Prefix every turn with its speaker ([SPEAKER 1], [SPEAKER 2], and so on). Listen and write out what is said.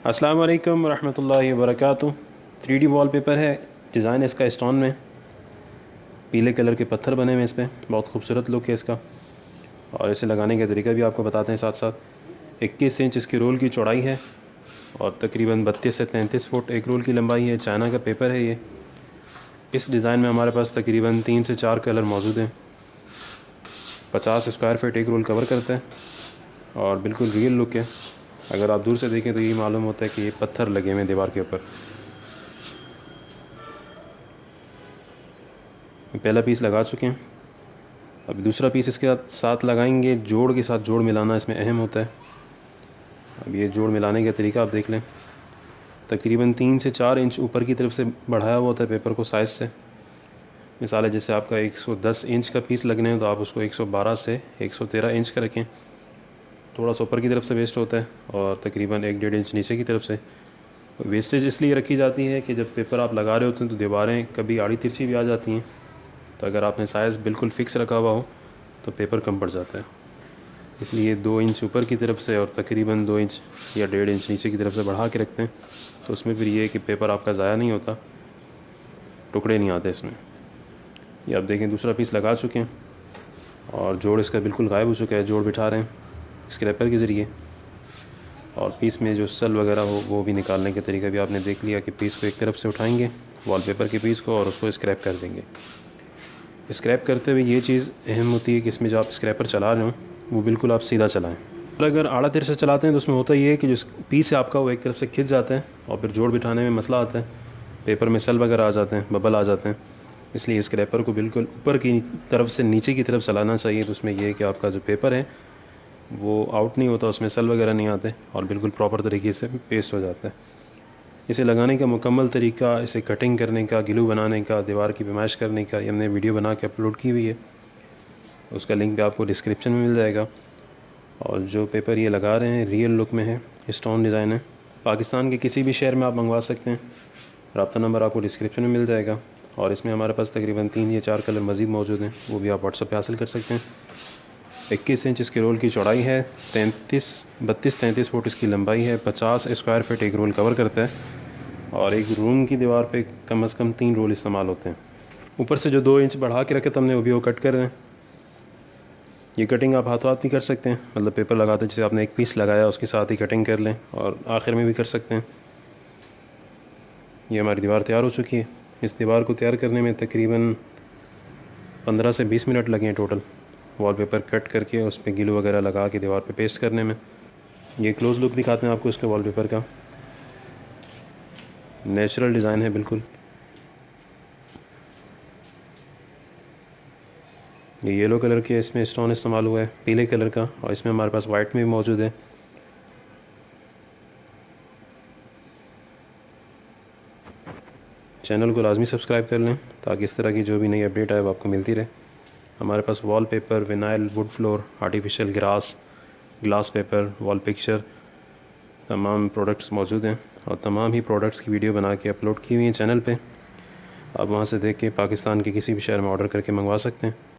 [SPEAKER 1] अस्सलाम वालेकुम रहमतुल्लाहि व बरकातुहू। 3D वॉलपेपर है। डिज़ाइन इसका स्टोन में, पीले कलर के पत्थर बने हुए इस पर, बहुत खूबसूरत लुक है इसका। और इसे लगाने का तरीका भी आपको बताते हैं साथ साथ। 21 इंच इसकी रोल की चौड़ाई है और तकरीबन 32 से 33 फुट एक रोल की लंबाई है। चाइना का पेपर है ये। इस डिज़ाइन में हमारे पास तकरीबन 3 से 4 कलर मौजूद हैं। 50 स्क्वायर फीट एक रोल कवर करता है और बिल्कुल रियल लुक है। अगर आप दूर से देखें तो ये मालूम होता है कि ये पत्थर लगे हुए हैं दीवार के ऊपर। पहला पीस लगा चुके हैं, अभी दूसरा पीस इसके साथ लगाएंगे। जोड़ के साथ जोड़ मिलाना इसमें अहम होता है। अब ये जोड़ मिलाने का तरीका आप देख लें। तकरीबन 3 से 4 इंच ऊपर की तरफ से बढ़ाया हुआ होता है पेपर को साइज़ से। मिसाल है जैसे आपका 110 इंच का पीस लगने है तो आप उसको 112 से 113 इंच का रखें। थोड़ा सा ऊपर की तरफ से वेस्ट होता है और तकरीबन 1-1.5 इंच नीचे की तरफ से। वेस्टेज इसलिए रखी जाती है कि जब पेपर आप लगा रहे होते हैं तो दीवारें कभी आड़ी तिरछी भी आ जाती हैं, तो अगर आपने साइज़ बिल्कुल फ़िक्स रखा हुआ हो तो पेपर कम पड़ जाता है। इसलिए 2 इंच ऊपर की तरफ से और तकरीबन 2 इंच या 1.5 इंच नीचे की तरफ से बढ़ा के रखते हैं, तो उसमें फिर ये है कि पेपर आपका ज़ाया नहीं होता, टुकड़े नहीं आते इसमें। ये आप देखें दूसरा पीस लगा चुके हैं और जोड़ इसका बिल्कुल गायब हो चुका है। जोड़ बिठा रहे हैं स्क्रैपर के ज़रिए और पीस में जो सल वगैरह हो वो भी निकालने का तरीका भी आपने देख लिया कि पीस को एक तरफ से उठाएंगे वॉलपेपर के पीस को और उसको स्क्रैप कर देंगे। स्क्रैप करते हुए ये चीज़ अहम होती है कि इसमें जो आप स्क्रैपर चला रहे हो वो बिल्कुल आप सीधा चलाएं। अगर आड़ा तिरछा चलाते हैं तो उसमें होता ये है कि जो पीस है आपका वो एक तरफ से खिंच जाता है और फिर जोड़ बिठाने में मसला आता है। पेपर में सल वगैरह आ जाते हैं, बबल आ जाते हैं। इसलिए स्क्रैपर को बिल्कुल ऊपर की तरफ से नीचे की तरफ चलाना चाहिए। तो उसमें यह है कि आपका जो पेपर है वो आउट नहीं होता, उसमें सल वगैरह नहीं आते और बिल्कुल प्रॉपर तरीके से पेस्ट हो जाता है। इसे लगाने का मुकम्मल तरीका, इसे कटिंग करने का, ग्लू बनाने का, दीवार की पेमाइश करने का, ये हमने वीडियो बना के अपलोड की हुई है। उसका लिंक भी आपको डिस्क्रिप्शन में मिल जाएगा। और जो पेपर ये लगा रहे हैं रियल लुक में है, स्टोन डिज़ाइन है। पाकिस्तान के किसी भी शहर में आप मंगवा सकते हैं। रब्ता नंबर आपको डिस्क्रिप्शन में मिल जाएगा। और इसमें हमारे पास तकरीबन 3 या 4 कलर मज़ीद मौजूद हैं, वो भी आप व्हाट्सएप पे हासिल कर सकते हैं। 21 इंच इसके रोल की चौड़ाई है, 32-33 फुट इसकी लंबाई है। 50 स्क्वायर फीट एक रोल कवर करता है और एक रूम की दीवार पे कम से कम 3 रोल इस्तेमाल होते हैं। ऊपर से जो 2 इंच बढ़ा के रखे थे हमने, वो भी वो कट कर रहे हैं। ये कटिंग आप हाथों हाथ भी कर सकते हैं, मतलब पेपर लगाते जैसे आपने एक पीस लगाया उसके साथ ही कटिंग कर लें और आखिर में भी कर सकते हैं। ये हमारी दीवार तैयार हो चुकी है। इस दीवार को तैयार करने में तकरीबन 15 से 20 मिनट लगे हैं टोटल। वॉलपेपर कट करके उस पर ग्लू वगैरह लगा के दीवार पे पेस्ट करने में। ये क्लोज़ लुक दिखाते हैं आपको इसके वॉलपेपर का। नेचुरल डिज़ाइन है बिल्कुल। ये येलो कलर के इसमें स्टोन इस्तेमाल हुआ है, पीले कलर का, और इसमें हमारे पास वाइट में भी मौजूद है। चैनल को लाजमी सब्सक्राइब कर लें ताकि इस तरह की जो भी नई अपडेट आए वो आपको मिलती रहे। हमारे पास wallpaper, vinyl, wood floor, artificial grass, glass paper, wall picture, तमाम प्रोडक्ट्स मौजूद हैं और तमाम ही प्रोडक्ट्स की वीडियो बना के अपलोड की हुई हैं चैनल पे। आप वहाँ से देख के पाकिस्तान के किसी भी शहर में ऑर्डर करके मंगवा सकते हैं।